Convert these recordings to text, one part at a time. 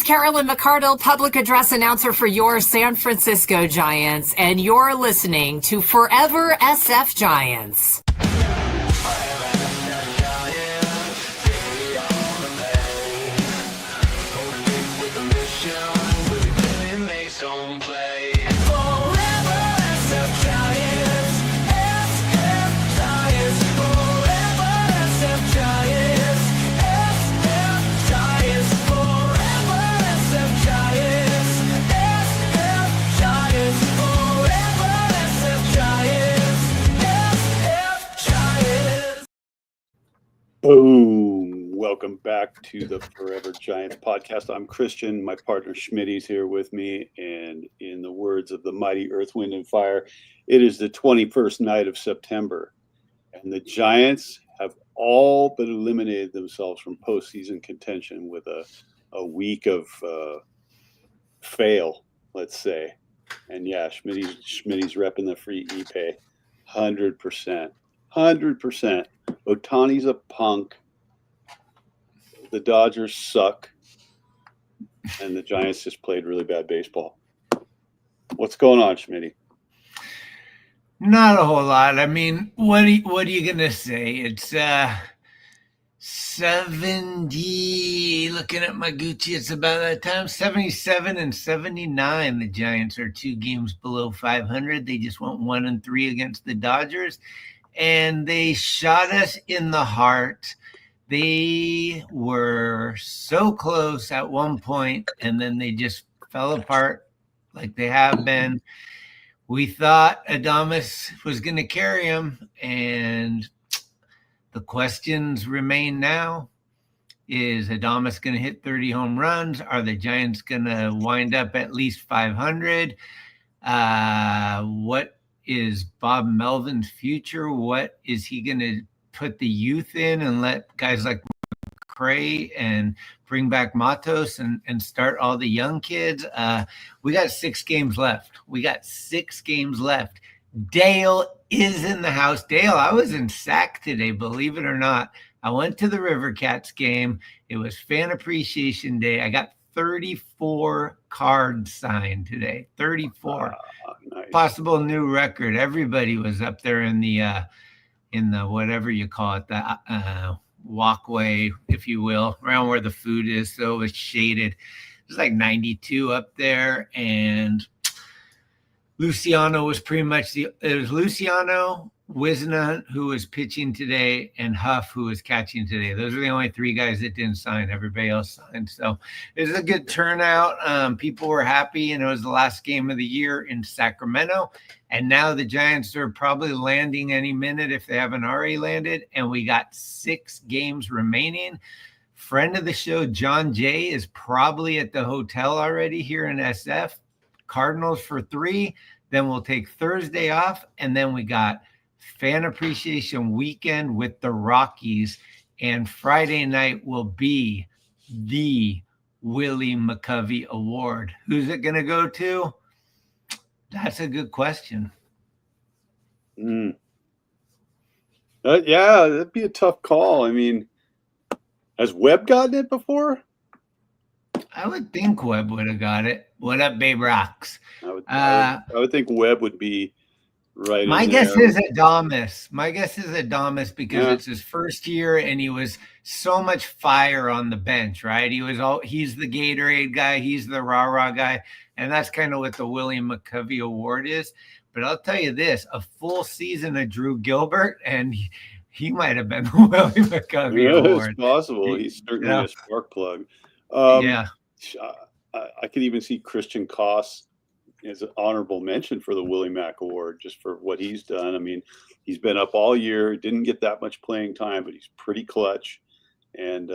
Carolyn McCardle, public address announcer for your San Francisco Giants, and you're listening to Forever SF Giants. Boom! Welcome back to the Forever Giants podcast. I'm Christian. My partner Schmitty's here with me. And in the words of the mighty Earth, Wind, and Fire, it is the 21st night of September. And the Giants have all but eliminated themselves from postseason contention with a week of fail, let's say. And yeah, Schmitty's repping the free e-pay 100%. 100%. Ohtani's a punk. The Dodgers suck. And the Giants just played really bad baseball. What's going on, Schmitty? Not a whole lot. I mean, what are you going to say? It's 70, looking at my Gucci, it's about that time, 77 and 79. The Giants are 2 games below 500. They just went 1-3 against the Dodgers. And they shot us in the heart. They were so close at one point, and then they just fell apart like they have been. We thought Adames was going to carry him, and the questions remain now. Is Adames going to hit 30 home runs? Are the Giants going to wind up at least 500? What is Bob Melvin's future? What is he going to put the youth in and let guys like McCray and bring back Matos and start all the young kids? We got 6 games left. Dale is in the house. Dale, I was in SAC today, believe it or not. I went to the River Cats game. It was Fan Appreciation Day. I got 34 cards signed today. 34. Nice. Possible new record. Everybody was up there in the whatever you call it, the walkway, if you will, around where the food is. So it was shaded. It was like 92 up there, and Luciano was pretty much it was Luciano, Wisna, who was pitching today, and Huff, who was catching today. Those are the only 3 guys that didn't sign. Everybody else signed. So it was a good turnout. People were happy, and it was the last game of the year in Sacramento. And now the Giants are probably landing any minute if they haven't already landed. And we got 6 games remaining. Friend of the show, John Jay, is probably at the hotel already here in SF. Cardinals for 3. Then we'll take Thursday off. And then we got Fan Appreciation Weekend with the Rockies, and Friday night will be the Willie McCovey Award. Who's it going to go to? That's a good question. Yeah, that'd be a tough call. I mean, has Webb gotten it before? I would think Webb would have got it. What up, Babe Rocks? I would think Webb would be right. My guess is Adames because it's his first year and he was so much fire on the bench, right? He's the Gatorade guy, he's the rah-rah guy, and that's kind of what the William McCovey Award is. But I'll tell you this, a full season of Drew Gilbert, and he might have been the William McCovey Award. It's possible. He's certainly a spark plug. I could even see Christian Koss as an honorable mention for the Willie Mack Award, just for what he's done. I mean, he's been up all year, didn't get that much playing time, but he's pretty clutch. And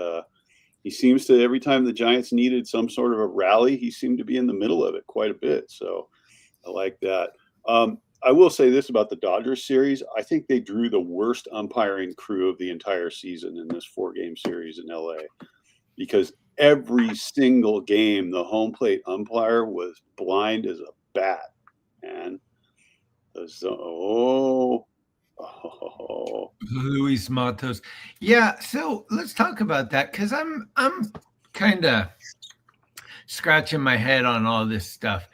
he seems to, every time the Giants needed some sort of a rally, he seemed to be in the middle of it quite a bit. So I like that. I will say this about the Dodgers series. I think they drew the worst umpiring crew of the entire season in this 4-game series in LA, because every single game, the home plate umpire was blind as a bat, man. Luis Matos. Yeah, so let's talk about that, because I'm kind of scratching my head on all this stuff.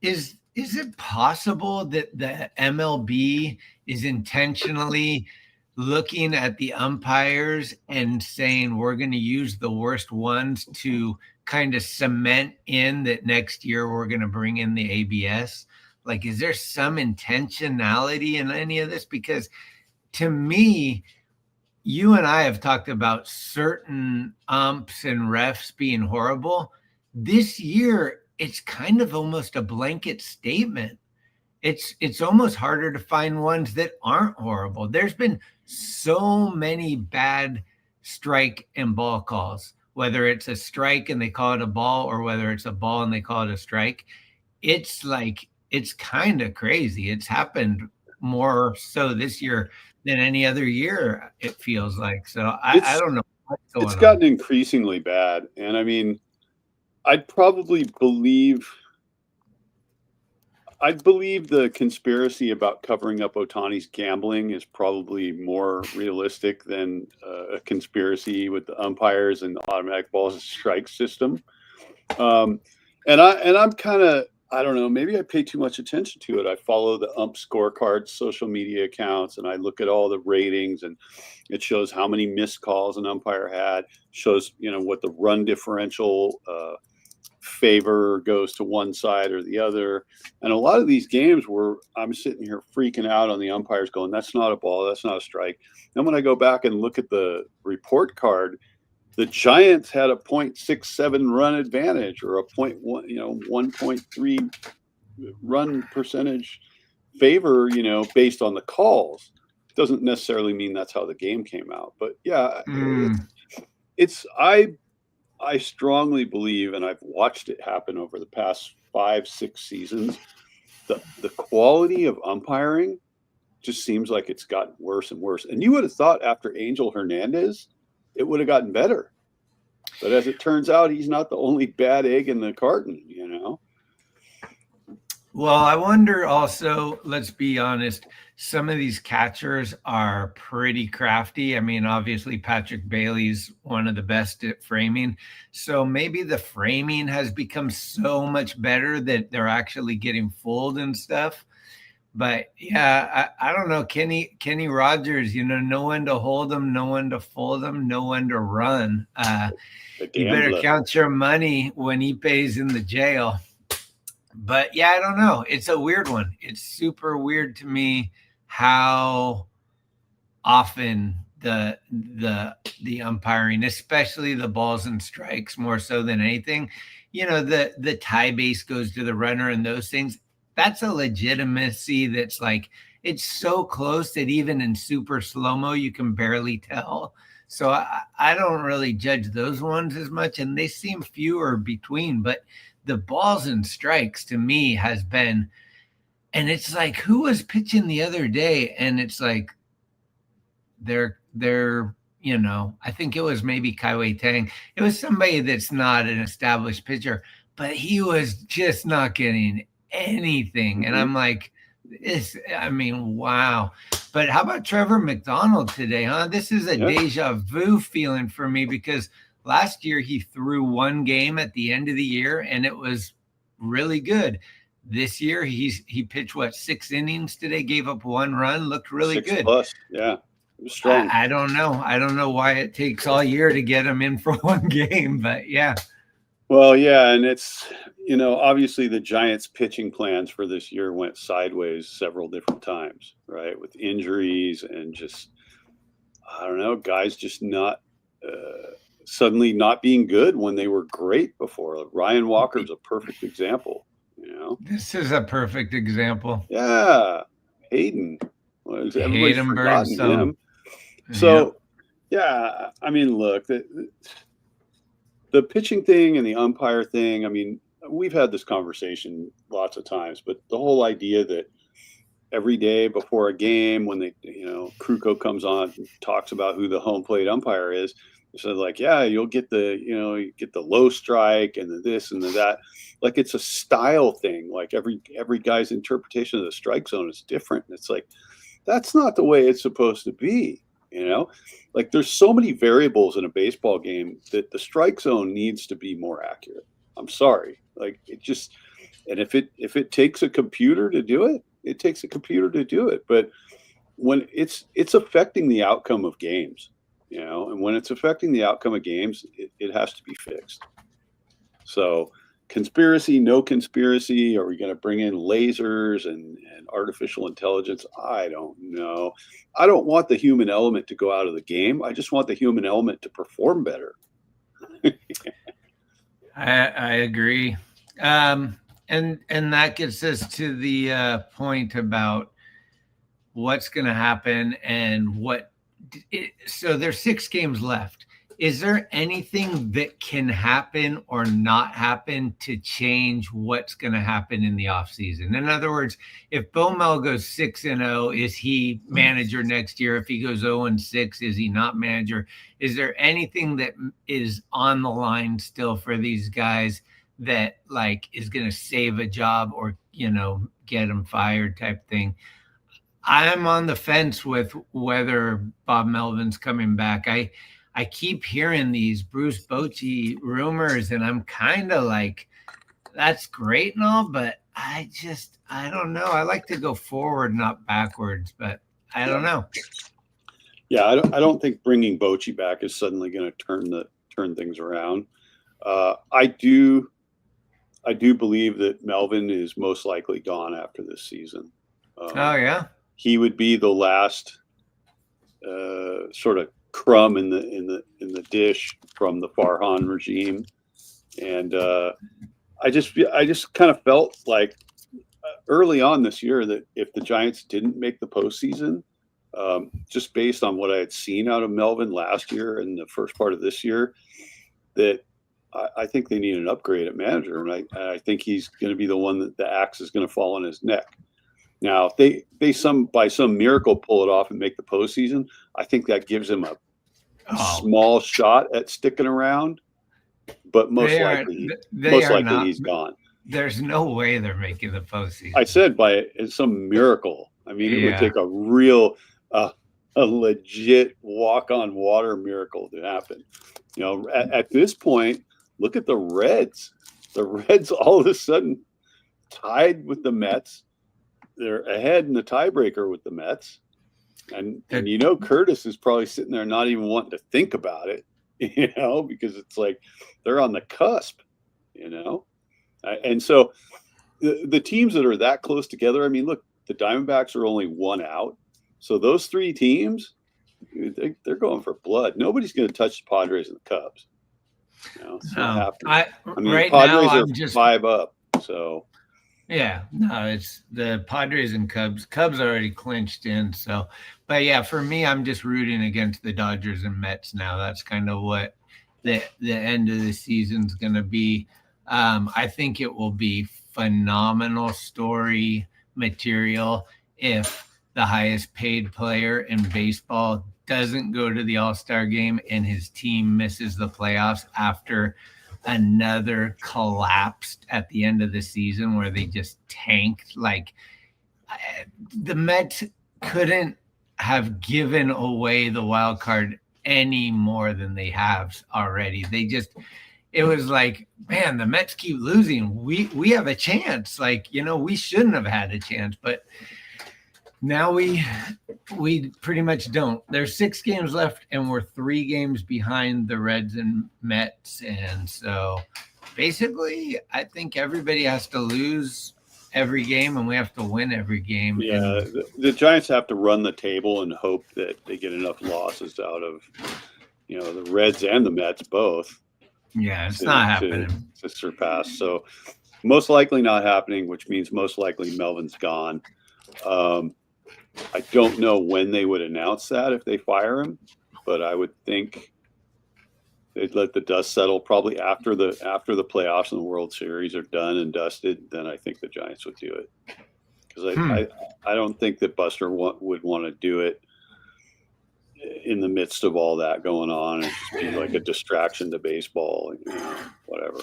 Is it possible that the MLB is intentionally looking at the umpires and saying we're going to use the worst ones to kind of cement in that next year we're going to bring in the ABS? Like, is there some intentionality in any of this? Because to me, you and I have talked about certain umps and refs being horrible. This year, it's kind of almost a blanket statement. It's almost harder to find ones that aren't horrible. There's been so many bad strike and ball calls, whether it's a strike and they call it a ball, or whether it's a ball and they call it a strike. It's like, it's kind of crazy. It's happened more so this year than any other year, it feels like. So I don't know what's going on. It's gotten increasingly bad. And I mean, I'd believe the conspiracy about covering up Ohtani's gambling is probably more realistic than a conspiracy with the umpires and the automatic balls and strike system. And I'm kind of, I don't know, maybe I pay too much attention to it. I follow the ump scorecards, social media accounts, and I look at all the ratings, and it shows how many missed calls an umpire had, shows, what the run differential favor goes to one side or the other. And a lot of these games where I'm sitting here freaking out on the umpires going, that's not a ball, that's not a strike. Then when I go back and look at the report card, the Giants had a 0.67 run advantage, or a 1.3 run percentage favor, based on the calls. Doesn't necessarily mean that's how the game came out. But yeah, I strongly believe, and I've watched it happen over the past 5-6 seasons, the quality of umpiring just seems like it's gotten worse and worse. And you would have thought after Angel Hernandez, it would have gotten better. But as it turns out, he's not the only bad egg in the carton, Well, I wonder also, let's be honest, some of these catchers are pretty crafty. I mean, obviously, Patrick Bailey's one of the best at framing. So maybe the framing has become so much better that they're actually getting fooled and stuff. But yeah, I don't know. Kenny Rogers, know when to hold them, know when to fold them, know when to run. You better count your money when he pays in the jail. But yeah, I don't know. It's a weird one. It's super weird to me how often the umpiring, especially the balls and strikes, more so than anything, the tie base goes to the runner and those things. That's a legitimacy that's like, it's so close that even in super slow-mo, you can barely tell. So I don't really judge those ones as much, and they seem fewer between. But the balls and strikes to me has been, and it's like, who was pitching the other day? And it's like, they're I think it was maybe Kaiwei Tang. It was somebody that's not an established pitcher, but he was just not getting anything. Mm-hmm. And I'm like, wow. But how about Trevor McDonald today, huh? This is a deja vu feeling for me, because last year he threw one game at the end of the year and it was really good. This year he pitched 6 innings today, gave up 1 run, looked really 6 good. Plus. Yeah. It was strong. I don't know. I don't know why it takes all year to get him in for one game, but yeah. Well, yeah, and it's, obviously the Giants' pitching plans for this year went sideways several different times, right? With injuries and just, I don't know, guys just not suddenly not being good when they were great before. Ryan Walker's a perfect example, This is a perfect example. Yeah. Hayden. Everybody's forgotten him. So, yeah, I mean, look, the pitching thing and the umpire thing, I mean, we've had this conversation lots of times, but the whole idea that every day before a game, when Kruko comes on and talks about who the home plate umpire is, so like, yeah, you'll get you get the low strike and the this and the that. Like, it's a style thing. Like every guy's interpretation of the strike zone is different. And it's like, that's not the way it's supposed to be. Like, there's so many variables in a baseball game that the strike zone needs to be more accurate. I'm sorry. Like it just, and if it takes a computer to do it, it takes a computer to do it. But when it's affecting the outcome of games, and when it's affecting the outcome of games, it has to be fixed. So conspiracy, no conspiracy, are we going to bring in lasers and artificial intelligence? I don't know. I don't want the human element to go out of the game. I just want the human element to perform better. I agree. And that gets us to the point about what's going to happen and so there's 6 games left. Is there anything that can happen or not happen to change what's going to happen in the offseason? In other words, if Bo Mel goes 6-0, is he manager next year? If he goes 0-6, is he not manager? Is there anything that is on the line still for these guys that like is going to save a job or, get them fired type thing? I'm on the fence with whether Bob Melvin's coming back. I keep hearing these Bruce Bochy rumors, and I'm kind of like, that's great and all, but I don't know. I like to go forward, not backwards, but I don't know. Yeah, I don't think bringing Bochy back is suddenly going to turn things around. I do believe that Melvin is most likely gone after this season. Oh yeah, he would be the last sort of crumb in the dish from the Farhan regime, and I just kind of felt like early on this year that if the Giants didn't make the postseason, just based on what I had seen out of Melvin last year and the first part of this year, that I think they need an upgrade at manager, and I think he's going to be the one that the axe is going to fall on his neck. Now, if they by some miracle pull it off and make the postseason, I think that gives him a small shot at sticking around. But most likely he's gone. There's no way they're making the postseason. I said by some miracle. I mean, it would take a real, a legit walk on water miracle to happen. At this point, look at the Reds. The Reds all of a sudden tied with the Mets. They're ahead in the tiebreaker with the Mets. And Curtis is probably sitting there not even wanting to think about it, because it's like they're on the cusp, And so the teams that are that close together, I mean, look, the Diamondbacks are only 1 out. So those 3 teams, they're going for blood. Nobody's going to touch the Padres and the Cubs. It's not happening. Right the Padres now, are I'm just 5 up. So. Yeah, no, it's the Padres and Cubs. Cubs already clinched in. So, but yeah, for me, I'm just rooting against the Dodgers and Mets now. That's kind of what the end of the season's going to be. I think it will be phenomenal story material if the highest paid player in baseball doesn't go to the All-Star game and his team misses the playoffs after another collapsed at the end of the season where they just tanked. Like the Mets couldn't have given away the wild card any more than they have already. It was like, man, the Mets keep losing. We have a chance. Like, we shouldn't have had a chance, but now we pretty much don't. There's 6 games left, and we're 3 games behind the Reds and Mets. And so basically, I think everybody has to lose every game, and we have to win every game. Yeah, the Giants have to run the table and hope that they get enough losses out of, the Reds and the Mets both. Yeah, it's not happening. To surpass. So most likely not happening, which means most likely Melvin's gone. I don't know when they would announce that if they fire him, but I would think they'd let the dust settle probably after the playoffs and the World Series are done and dusted. Then I think the Giants would do it, because I don't think that Buster would want to do it in the midst of all that going on and just be like a distraction to baseball, whatever.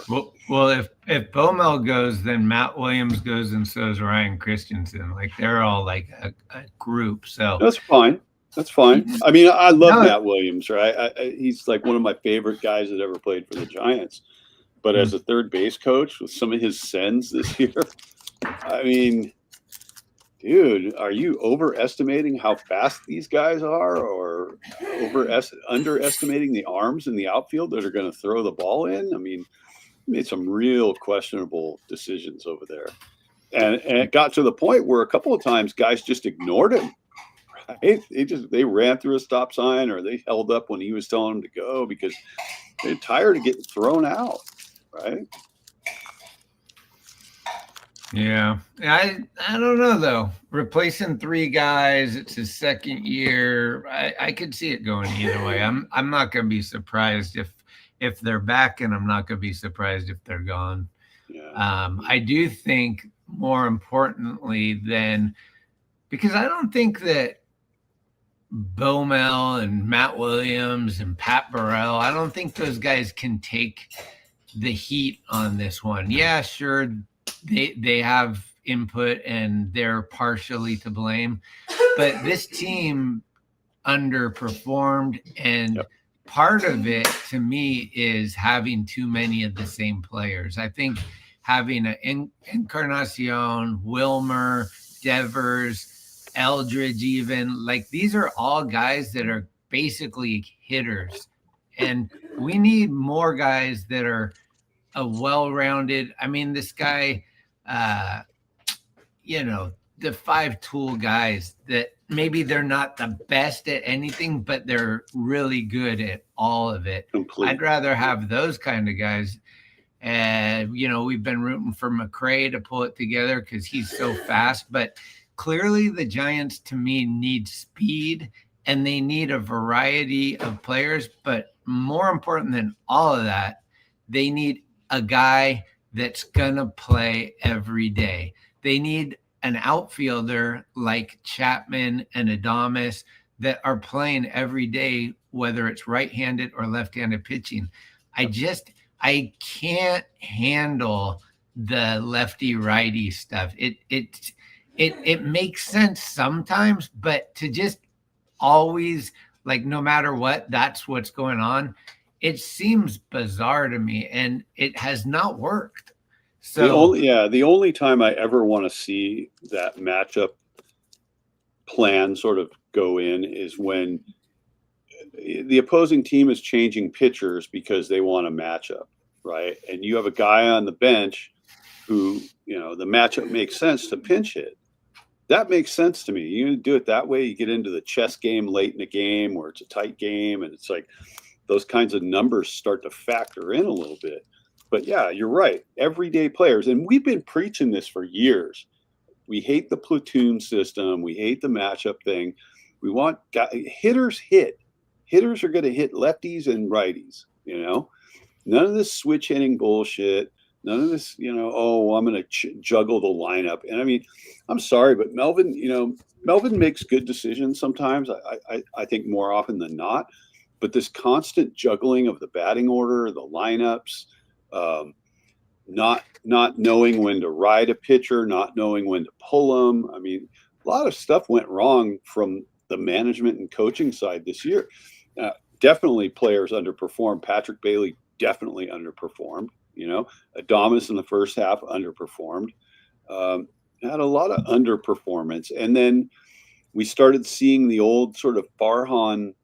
Well, if Bo-Mel goes, then Matt Williams goes, and so is Ryan Christensen. Like they're all like a group. So that's fine. I mean, I love Matt Williams, right? He's like one of my favorite guys that ever played for the Giants. But as a third base coach with some of his sends this year, I mean, dude, are you overestimating how fast these guys are, or underestimating the arms in the outfield that are going to throw the ball in? I mean, made some real questionable decisions over there. And it got to the point where a couple of times guys just ignored him. Right? They ran through a stop sign, or they held up when he was telling them to go because they're tired of getting thrown out. Right? Yeah. I don't know though. Replacing 3 guys, it's his second year. I could see it going either way. I'm not gonna be surprised if they're back, and I'm not gonna be surprised if they're gone. Yeah. I do think more importantly than, because I don't think that Bomel and Matt Williams and Pat Burrell, I don't think those guys can take the heat on this one. Yeah, sure, they have input and they're partially to blame, but this team underperformed, and part of it to me is having too many of the same players. I think having an Encarnacion, Wilmer, Devers, Eldridge, even, like, these are all guys that are basically hitters, and we need more guys that are a well-rounded. I mean, this guy, the 5-tool guys that maybe they're not the best at anything, but they're really good at all of it. Completely. I'd rather have those kind of guys. And, we've been rooting for McRae to pull it together because he's so fast, but clearly the Giants, to me, need speed, and they need a variety of players. But more important than all of that, they need a guy that's going to play every day. They need an outfielder like Chapman and Adames that are playing every day, whether it's right-handed or left-handed pitching. I can't handle the lefty-righty stuff. It makes sense sometimes, but to just always, like, no matter what, that's what's going on, it seems bizarre to me, and it has not worked. So the only time I ever want to see that matchup plan sort of go in is when the opposing team is changing pitchers because they want a matchup, right? And you have a guy on the bench who, the matchup makes sense to pinch hit. That makes sense to me. You do it that way, you get into the chess game late in the game where it's a tight game, and it's like those kinds of numbers start to factor in a little bit. But yeah, you're right. Everyday players, and we've been preaching this for years. We hate the platoon system. We hate the matchup thing. We want hitters hit. Hitters are going to hit lefties and righties, None of this switch hitting bullshit. None of this, I'm going to juggle the lineup. And I mean, I'm sorry, but Melvin makes good decisions sometimes. I think more often than not. But this constant juggling of the batting order, the lineups, not knowing when to ride a pitcher, not knowing when to pull them. I mean, a lot of stuff went wrong from the management and coaching side this year. Definitely players underperformed. Patrick Bailey definitely underperformed. Adames in the first half underperformed. Had a lot of underperformance. And then we started seeing the old sort of Farhan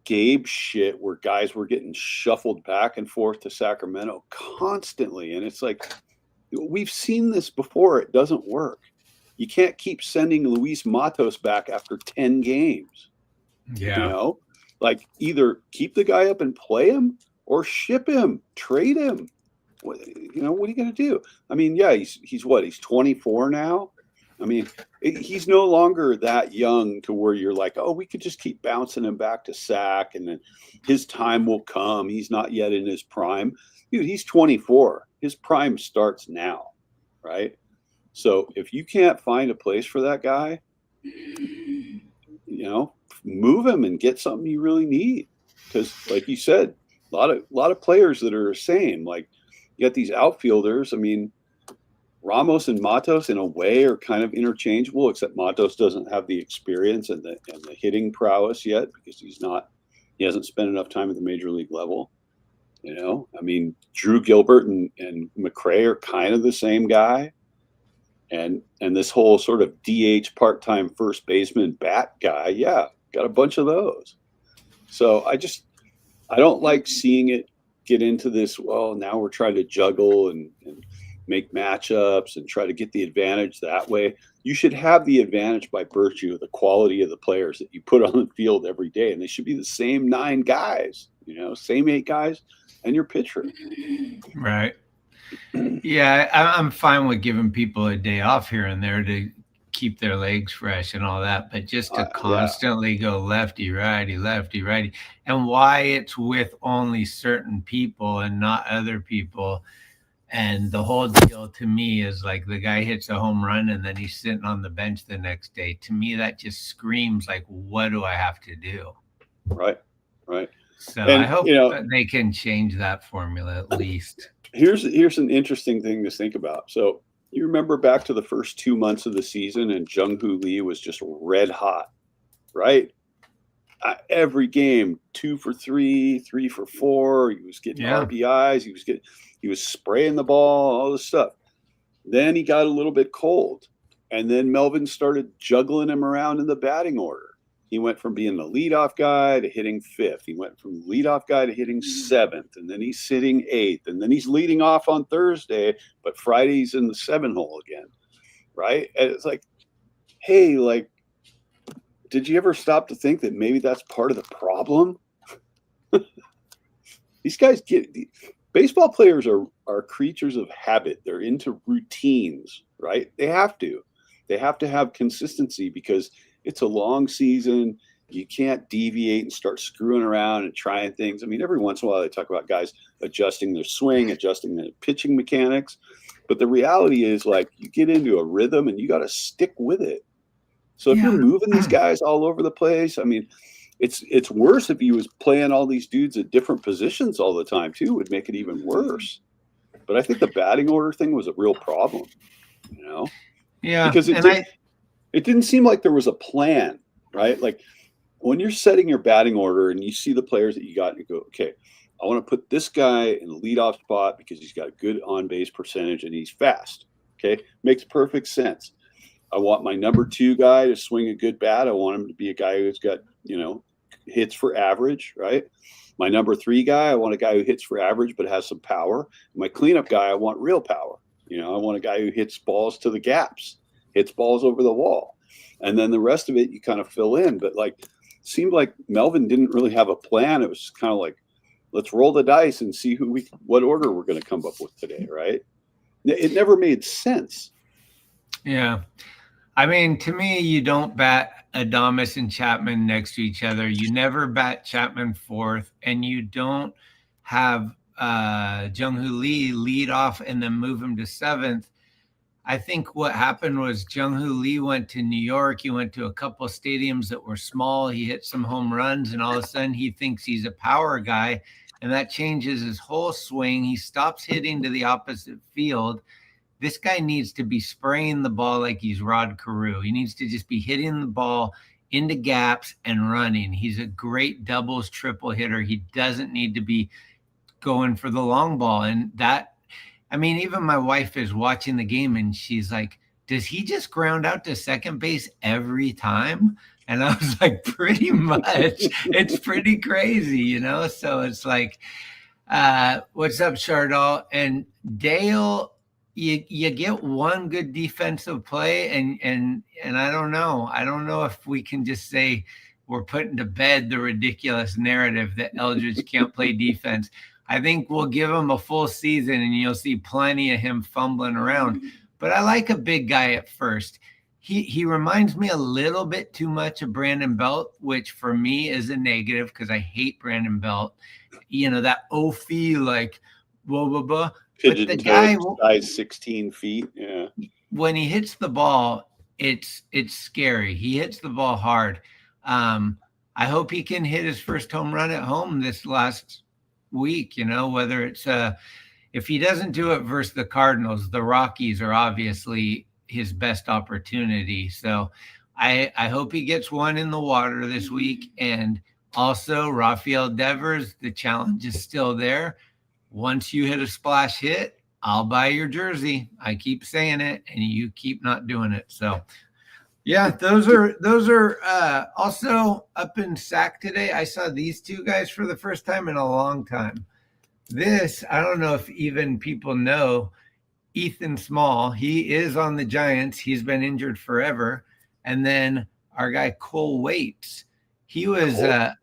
Gabe shit where guys were getting shuffled back and forth to Sacramento constantly. And it's like, we've seen this before. It doesn't work. You can't keep sending Luis Matos back after 10 games. Yeah. Like, either keep the guy up and play him or ship him, trade him. What are you going to do? I mean, yeah, he's what? He's 24 now. I mean, he's no longer that young to where you're like, oh, we could just keep bouncing him back to Sac and then his time will come. He's not yet in his prime. Dude, he's 24. His prime starts now, right? So if you can't find a place for that guy, move him and get something you really need. Because, like you said, a lot of players that are the same. Like, you got these outfielders. I mean, Ramos and Matos in a way are kind of interchangeable, except Matos doesn't have the experience and the hitting prowess yet because he hasn't spent enough time at the major league level. You know, I mean, Drew Gilbert and McRae are kind of the same guy. And this whole sort of DH part-time first baseman bat guy, yeah, got a bunch of those. So I don't like seeing it get into this, well, now we're trying to juggle and make matchups and try to get the advantage that way. You should have the advantage by virtue of the quality of the players that you put on the field every day. And they should be the same 9 guys, you know, same 8 guys and your pitcher. Right. Yeah, I'm fine with giving people a day off here and there to keep their legs fresh and all that, but just to constantly go lefty, righty, and why it's with only certain people and not other people. And the whole deal to me is like the guy hits a home run and then he's sitting on the bench the next day. To me, that just screams like, what do I have to do? Right. So I hope that they can change that formula at least. Here's an interesting thing to think about. So you remember back to the first 2 months of the season and Jung-Hoo Lee was just red hot, right? Every game, 2 for 3, 3 for 4. He was getting RBIs. He was spraying the ball, all this stuff. Then he got a little bit cold. And then Melvin started juggling him around in the batting order. He went from being the leadoff guy to hitting 5th. He went from leadoff guy to hitting 7th. And then he's hitting 8th. And then he's leading off on Thursday, but Friday's in the 7 hole again. Right? And it's like, hey, like, did you ever stop to think that maybe that's part of the problem? These guys baseball players are creatures of habit. They're into routines, right? They have to have consistency because it's a long season. You can't deviate and start screwing around and trying things. I mean, every once in a while they talk about guys adjusting their swing, adjusting their pitching mechanics. But the reality is, like, you get into a rhythm and you got to stick with it. So if you're moving these guys all over the place, I mean, it's worse if he was playing all these dudes at different positions all the time too. It would make it even worse. But I think the batting order thing was a real problem, you know? Yeah. Because it didn't seem like there was a plan, right? Like when you're setting your batting order and you see the players that you got and you go, okay, I want to put this guy in the leadoff spot because he's got a good on-base percentage and he's fast. Okay. Makes perfect sense. I want my number 2 guy to swing a good bat. I want him to be a guy who's got, you know, hits for average, right? My number 3 guy, I want a guy who hits for average but has some power. My cleanup guy, I want real power. You know, I want a guy who hits balls to the gaps, hits balls over the wall. And then the rest of it, you kind of fill in. But like, it seemed like Melvin didn't really have a plan. It was just kind of like, let's roll the dice and see what order we're going to come up with today, right? It never made sense. Yeah. I mean, to me, you don't bat Adames and Chapman next to each other. You never bat Chapman 4th, and you don't have Jung-Hoo Lee lead off and then move him to 7th. I think what happened was Jung-Hoo Lee went to New York. He went to a couple of stadiums that were small. He hit some home runs, and all of a sudden he thinks he's a power guy, and that changes his whole swing. He stops hitting to the opposite field. This guy needs to be spraying the ball like he's Rod Carew. He needs to just be hitting the ball into gaps and running. He's a great doubles, triple hitter. He doesn't need to be going for the long ball. And that, I mean, even my wife is watching the game and she's like, does he just ground out to second base every time? And I was like, pretty much. It's pretty crazy, you know? So it's like, what's up, Chardal? And Dale, you get one good defensive play and I don't know if we can just say we're putting to bed the ridiculous narrative that Eldridge can't play defense. I think we'll give him a full season and you'll see plenty of him fumbling around. But I like a big guy at first. He reminds me a little bit too much of Brandon Belt, which for me is a negative because I hate Brandon Belt. You know, that Ophi, like, blah, blah, blah. But the guy, size 16 feet. Yeah. When he hits the ball, it's scary. He hits the ball hard. I hope he can hit his first home run at home this last week. You know, whether it's if he doesn't do it versus the Cardinals, the Rockies are obviously his best opportunity. So I hope he gets one in the water this week. And also Rafael Devers, the challenge is still there. once you hit a splash hit, I'll buy your jersey. I keep saying it, and you keep not doing it. So, yeah, those are also up in SAC today. I saw these two guys for the first time in a long time. This, I don't know if even people know, Ethan Small, he is on the Giants. He's been injured forever. And then our guy Cole Waits, he was up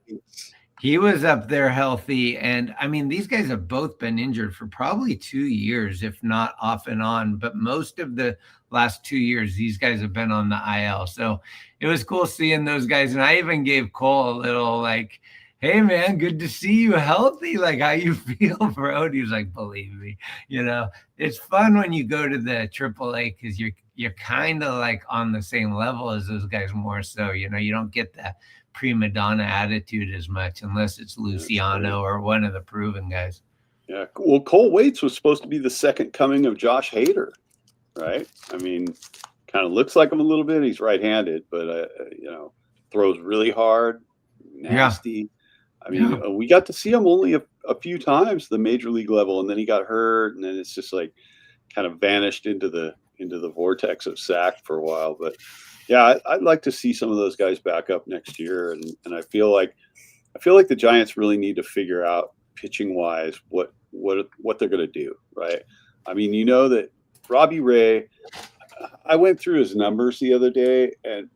there healthy. And I mean, these guys have both been injured for probably 2 years, if not off and on. But most of the last 2 years, these guys have been on the IL. So it was cool seeing those guys. And I even gave Cole a little like, hey man, good to see you healthy. Like, how you feel, bro? And he was like, believe me, it's fun when you go to the AAA because you're kind of like on the same level as those guys more so. You don't get that prima donna attitude as much unless it's Luciano or one of the proven guys. Yeah. Well, Cole Waits was supposed to be the second coming of Josh Hader, right? I mean, kind of looks like him a little bit. He's right-handed, but throws really hard, nasty. Yeah. I mean, we got to see him only a few times, the major league level, and then he got hurt, and then it's just like kind of vanished into the vortex of SAC for a while. But yeah, I'd like to see some of those guys back up next year, and I feel like the Giants really need to figure out pitching wise what they're going to do, right? I mean, that Robbie Ray, I went through his numbers the other day, and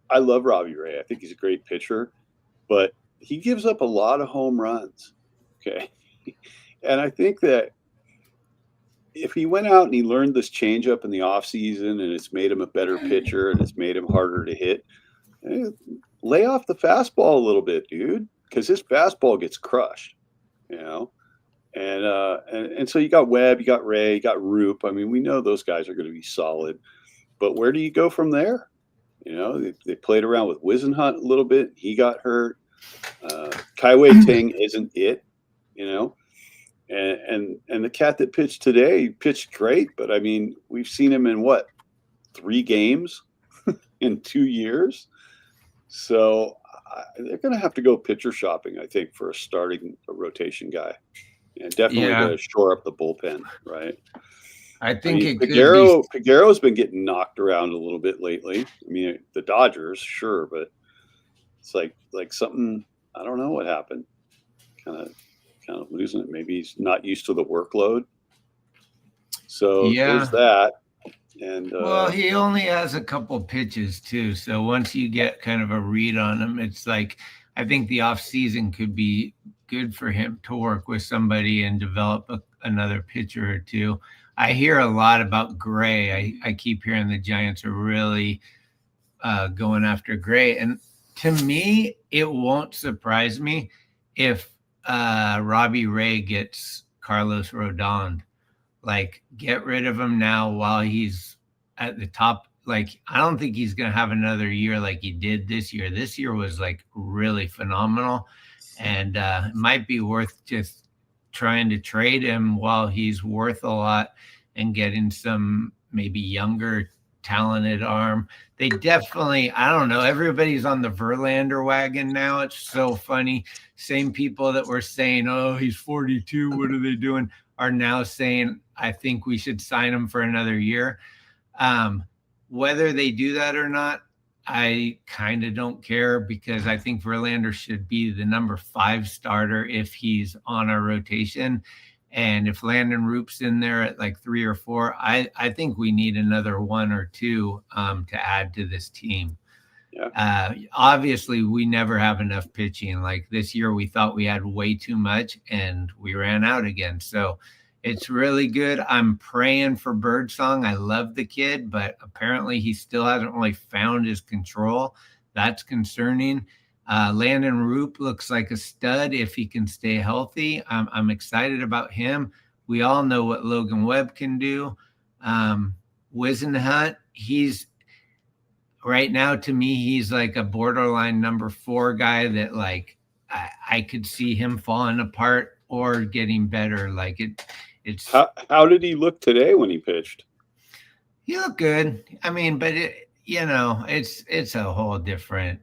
I love Robbie Ray. I think he's a great pitcher, but he gives up a lot of home runs. Okay. And I think that if he went out and he learned this changeup in the offseason and it's made him a better pitcher and it's made him harder to hit, lay off the fastball a little bit, dude, because his fastball gets crushed, And so you got Webb, you got Ray, you got Roop. I mean, we know those guys are going to be solid, but where do you go from there? They played around with Wisenhunt a little bit. He got hurt. Kaiwei Ting isn't it, and the cat that pitched today pitched great, but I mean, we've seen him in 3 games in 2 years. So they're going to have to go pitcher shopping, I think, for a rotation guy, and definitely to shore up the bullpen. Right. I think Peguero's been getting knocked around a little bit lately. I mean, the Dodgers, sure, but it's like something, I don't know what happened. Kind of losing it. Maybe he's not used to the workload. So there's that. And well, he only has a couple pitches too. So once you get kind of a read on him, it's like, I think the off season could be good for him to work with somebody and develop another pitcher or two. I hear a lot about Gray. I keep hearing the Giants are really going after Gray. And to me, it won't surprise me if Robbie Ray gets Carlos Rodon. Like, get rid of him now while he's at the top. Like, I don't think he's going to have another year like he did this year. This year was like really phenomenal, and it might be worth just trying to trade him while he's worth a lot and getting some maybe younger talented arm. They definitely, I don't know, everybody's on the Verlander wagon now. It's so funny. Same people that were saying, oh, he's 42, what are they doing, are now saying, I think we should sign him for another year. Whether they do that or not, I kind of don't care, because I think Verlander should be the number 5 starter if he's on our rotation. And if Landon Roop's in there at like 3 or 4, I think we need another 1 or 2 to add to this team. Yeah. Obviously, we never have enough pitching. Like this year, we thought we had way too much and we ran out again. So it's really good. I'm praying for Birdsong. I love the kid, but apparently he still hasn't really found his control. That's concerning. Landon Roop looks like a stud if he can stay healthy. I'm excited about him. We all know what Logan Webb can do. Wisenhunt, he's right now, to me, he's like a borderline number 4 guy that like I could see him falling apart or getting better. Like it's how did he look today when he pitched? He looked good. I mean, but it's a whole different.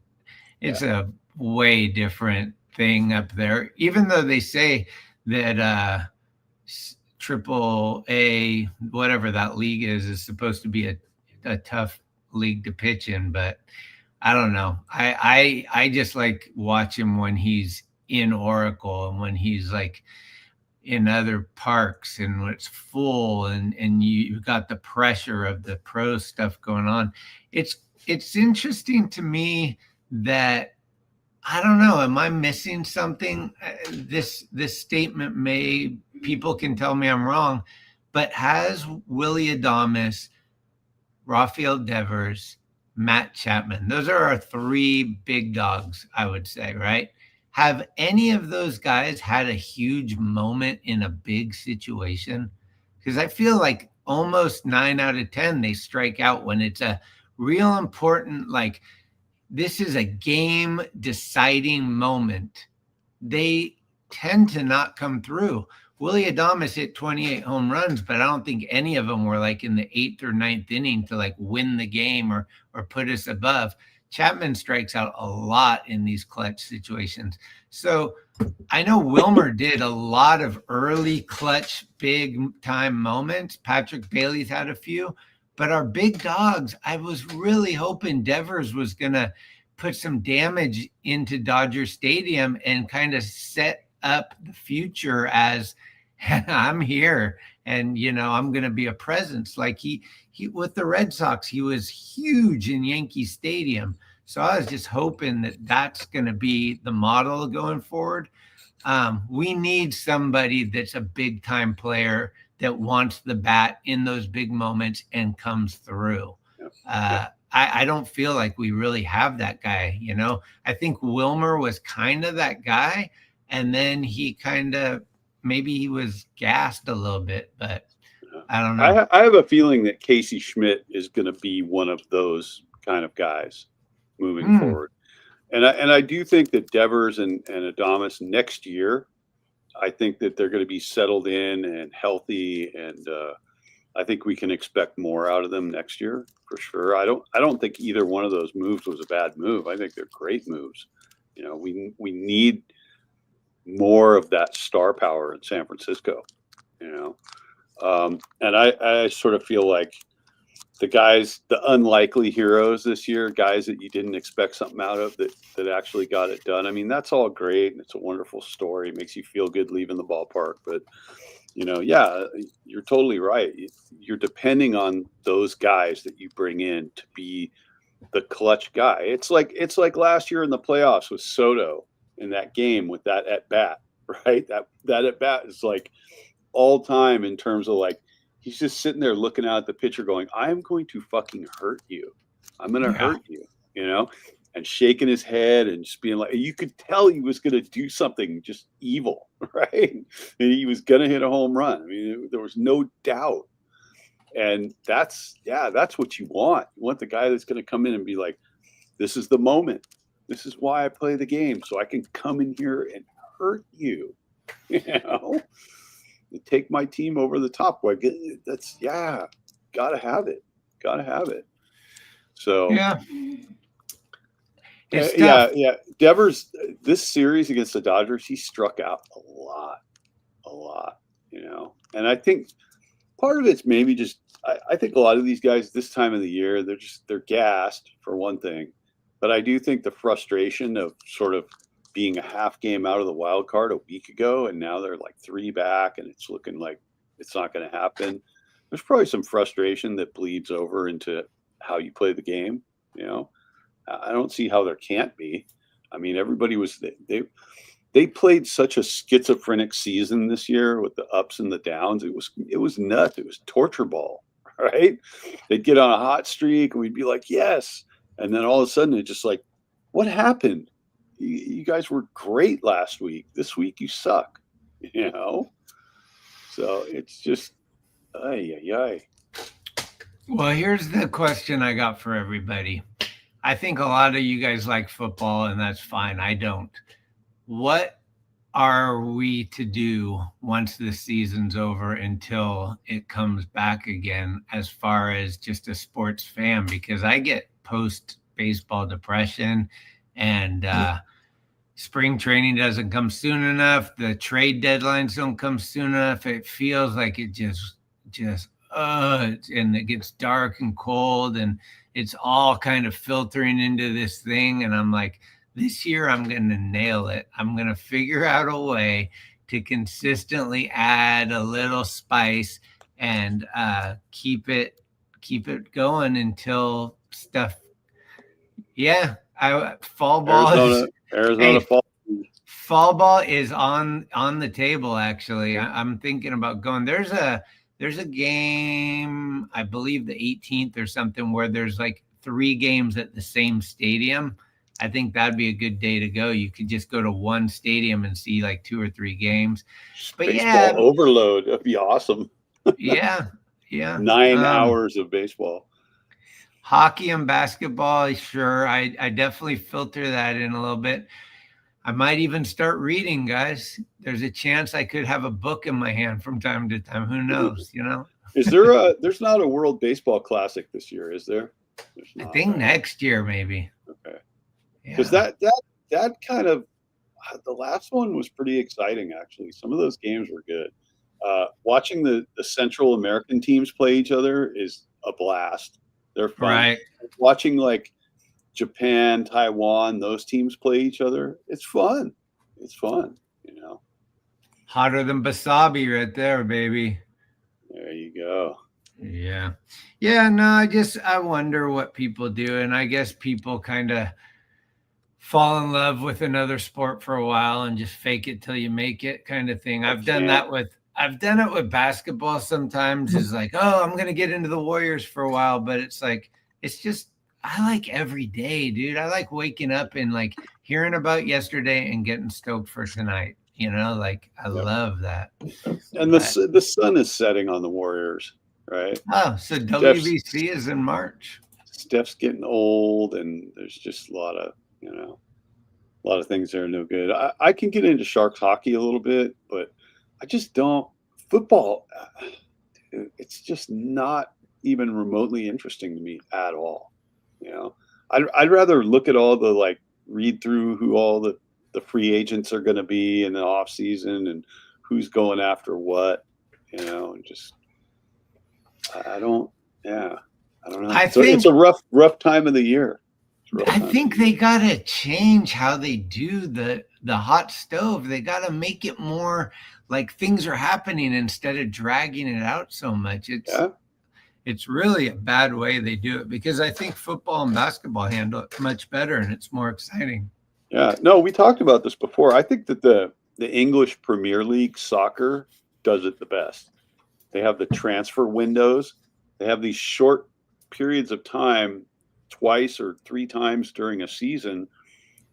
It's a way different thing up there, even though they say that triple A, whatever that league is supposed to be a tough league to pitch in, but I don't know. I just like watch him when he's in Oracle and when he's like in other parks and when it's full and you've got the pressure of the pro stuff going on. It's interesting to me that I don't know. Am I missing something? This statement people can tell me I'm wrong, but has Willie Adames, Rafael Devers, Matt Chapman, those are our three big dogs, I would say, right? Have any of those guys had a huge moment in a big situation? Because I feel like almost 9 out of 10, they strike out when it's a real important, like, this is a game deciding moment. They tend to not come through. Willie Adames hit 28 home runs, but I don't think any of them were like in the 8th or 9th inning to like win the game or put us above. Chapman strikes out a lot in these clutch situations. So I know Wilmer did a lot of early clutch, big time moments. Patrick Bailey's had a few. But our big dogs, I was really hoping Devers was going to put some damage into Dodger Stadium and kind of set up the future as I'm here and, I'm going to be a presence. Like he with the Red Sox, he was huge in Yankee Stadium. So I was just hoping that that's going to be the model going forward. We need somebody that's a big time player that wants the bat in those big moments and comes through. I don't feel like we really have that guy. I think Wilmer was kind of that guy. And then he maybe he was gassed a little bit, but I don't know. I have a feeling that Casey Schmidt is going to be one of those kind of guys moving forward. And I do think that Devers and Adames next year, I think that they're going to be settled in and healthy, and I think we can expect more out of them next year for sure. I don't think either one of those moves was a bad move. I think they're great moves. We need more of that star power in San Francisco. And I sort of feel like the guys, the unlikely heroes this year, guys that you didn't expect something out of that actually got it done. I mean, that's all great. And it's a wonderful story. It makes you feel good leaving the ballpark. But, yeah, you're totally right. You're depending on those guys that you bring in to be the clutch guy. It's like last year in the playoffs with Soto in that game with that at bat, right? That at bat is like all time in terms of like, he's just sitting there looking out at the pitcher going, I'm going to fucking hurt you. I'm going to hurt you, and shaking his head and just being like, you could tell he was going to do something just evil, right? And he was going to hit a home run. I mean, there was no doubt. And that's what you want. You want the guy that's going to come in and be like, this is the moment. This is why I play the game. So I can come in here and hurt you, and take my team over the top. That's gotta have it. So yeah. Devers, this series against the Dodgers, he struck out a lot. And I think part of it's maybe just I think a lot of these guys this time of the year they're gassed for one thing, but I do think the frustration of sort of being a half game out of the wild card a week ago, and now they're like 3 back, and it's looking like it's not going to happen. There's probably some frustration that bleeds over into how you play the game. I don't see how there can't be. I mean, everybody was they played such a schizophrenic season this year with the ups and the downs. It was nuts. It was torture ball, right? They'd get on a hot streak, and we'd be like, yes, and then all of a sudden it's just like, what happened? You guys were great last week. This week you suck, So it's just, ay. Well, here's the question I got for everybody. I think a lot of you guys like football, and that's fine. I don't. What are we to do once the season's over until it comes back again as far as just a sports fan? Because I get post-baseball depression, and spring training doesn't come soon enough. The trade deadlines don't come soon enough. It feels like it just and it gets dark and cold, and it's all kind of filtering into this thing. And I'm like, this year I'm going to nail it. I'm going to figure out a way to consistently add a little spice and keep it going until stuff. Yeah, fall ball. Arizona fall ball is on the table. Actually, I'm thinking about going. There's a game, I believe the 18th or something, where there's like 3 games at the same stadium. I think that'd be a good day to go. You could just go to one stadium and see like 2 or 3 games. But baseball overload. That'd be awesome. Yeah. 9 hours of baseball. Hockey and basketball, sure. I definitely filter that in a little bit. I might even start reading, guys. There's a chance I could have a book in my hand from time to time. Who knows, Is there there's not a World Baseball Classic this year, is there? I think next year, maybe. Okay. Because that kind of, the last one was pretty exciting, actually. Some of those games were good. Watching the Central American teams play each other is a blast. They're fun. Right. Watching like Japan, Taiwan, those teams play each other, it's fun. It's fun, Hotter than wasabi right there, baby. There you go. Yeah. No, I wonder what people do. And I guess people kind of fall in love with another sport for a while and just fake it till you make it kind of thing. I've done it with basketball sometimes. It's like, oh, I'm going to get into the Warriors for a while. But it's like, I like every day, dude. I like waking up and like hearing about yesterday and getting stoked for tonight. I love that. And the sun is setting on the Warriors, right? Oh, so WBC is in March. Steph's getting old, and there's just a lot of things that are no good. I can get into Sharks hockey a little bit, but I just don't. Football, it's just not even remotely interesting to me at all. I'd rather look at all the read through who all the free agents are going to be in the off season and who's going after what, and just I don't know. It's a rough time of the year. I think they got to change how they do the hot stove. They got to make it more like things are happening instead of dragging it out so much. It's really a bad way they do it, because I think football and basketball handle it much better and it's more exciting. Yeah, no, we talked about this before. I think that the English Premier League soccer does it the best. They have the transfer windows. They have these short periods of time, 2 or 3 times during a season,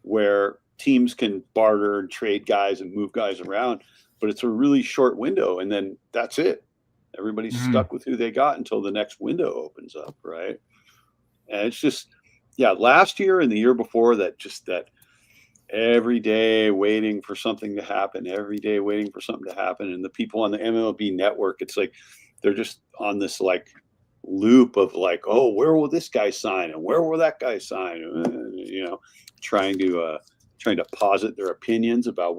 where teams can barter and trade guys and move guys around, but it's a really short window, and then that's it. Everybody's stuck with who they got until the next window opens up, right? And it's just, last year and the year before that every day waiting for something to happen, and the people on the MLB network, it's like they're just on this loop of oh, where will this guy sign and where will that guy sign, trying to posit their opinions about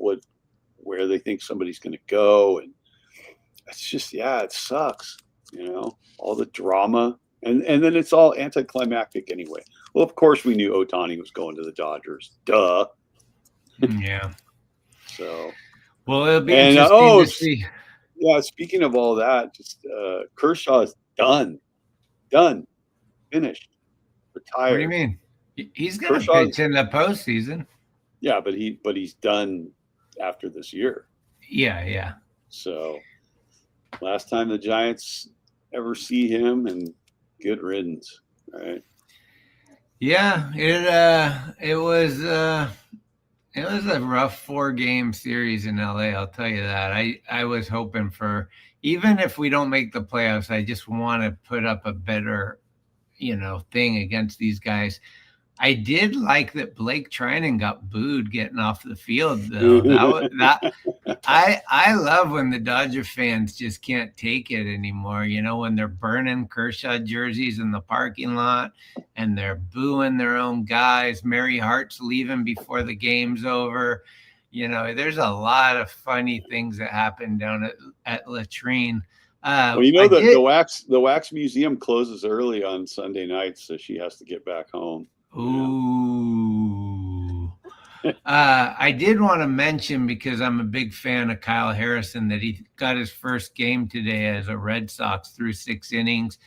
where they think somebody's going to go. And it's just, it sucks, all the drama, and then it's all anticlimactic anyway. Well, of course we knew Ohtani was going to the Dodgers, duh. Yeah. So, well, it'll be interesting to see. Yeah, speaking of all that, just Kershaw is done, finished, retired. What do you mean? He's going to pitch in the postseason. Yeah, but he's done after this year. Yeah. So, last time the Giants ever see him, and good riddance, right? Yeah, it was a rough 4-game series in LA. I'll tell you that. I was hoping for, even if we don't make the playoffs, I just want to put up a better, thing against these guys. I did like that Blake Trinan got booed getting off the field, though. I love when the Dodger fans just can't take it anymore. When they're burning Kershaw jerseys in the parking lot and they're booing their own guys. Mary Hart's leaving before the game's over. There's a lot of funny things that happen down at Latrine. Well, the Wax Museum closes early on Sunday nights, so she has to get back home. Ooh. I did want to mention, because I'm a big fan of Kyle Harrison, that he got his first game today as a Red Sox through 6 innings,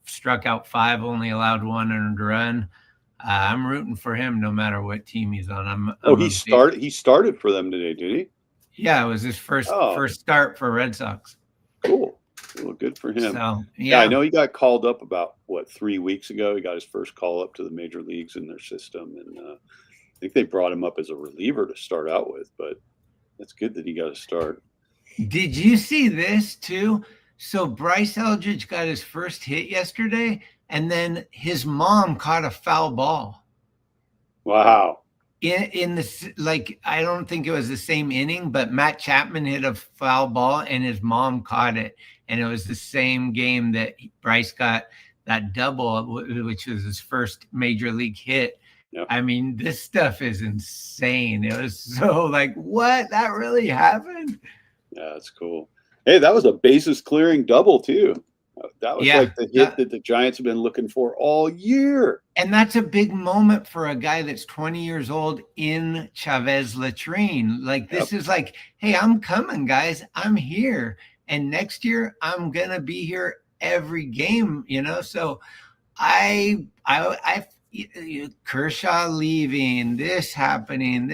struck out 5, only allowed 1 earned run. I'm rooting for him no matter what team he's on. He started for them today, did he? Yeah, it was his first start for Red Sox. Cool. Well, good for him. So, yeah, I know he got called up about 3 weeks ago. He got his first call up to the major leagues in their system, and I think they brought him up as a reliever to start out with. But it's good that he got a start. Did you see this too? So Bryce Eldridge got his first hit yesterday, and then his mom caught a foul ball. Wow. In this, I don't think it was the same inning, but Matt Chapman hit a foul ball and his mom caught it. And it was the same game that Bryce got that double, which was his first major league hit. Yep. I mean, this stuff is insane. It was so what? That really happened? Yeah, that's cool. Hey, that was a bases clearing double too. That was the hit that the Giants have been looking for all year. And that's a big moment for a guy that's 20 years old in Chavez Latrine. This is hey, I'm coming, guys. I'm here. And next year, I'm going to be here every game, So Kershaw leaving, this happening.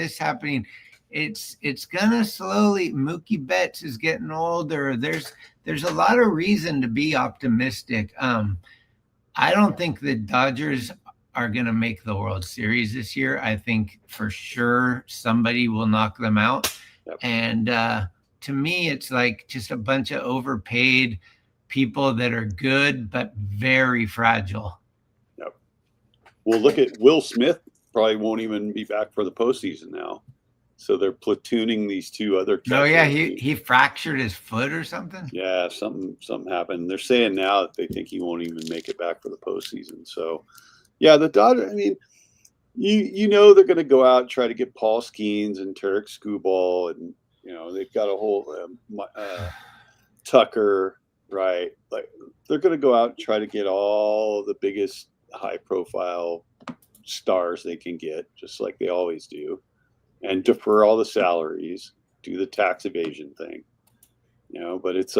It's going to slowly. Mookie Betts is getting older. There's a lot of reason to be optimistic. I don't think the Dodgers are going to make the World Series this year. I think for sure somebody will knock them out. Yep. And to me, it's just a bunch of overpaid people that are good but very fragile. Yep. Well, look at Will Smith. Probably won't even be back for the postseason now. So they're platooning these 2 other catchers. Oh yeah, he fractured his foot or something. Yeah, something happened. They're saying now that they think he won't even make it back for the postseason. So, yeah, the Dodgers. I mean, they're going to go out and try to get Paul Skeens and Tarek Skubal, and they've got a whole Tucker, right? They're going to go out and try to get all the biggest high-profile stars they can get, just like they always do. And defer all the salaries, do the tax evasion thing, but it's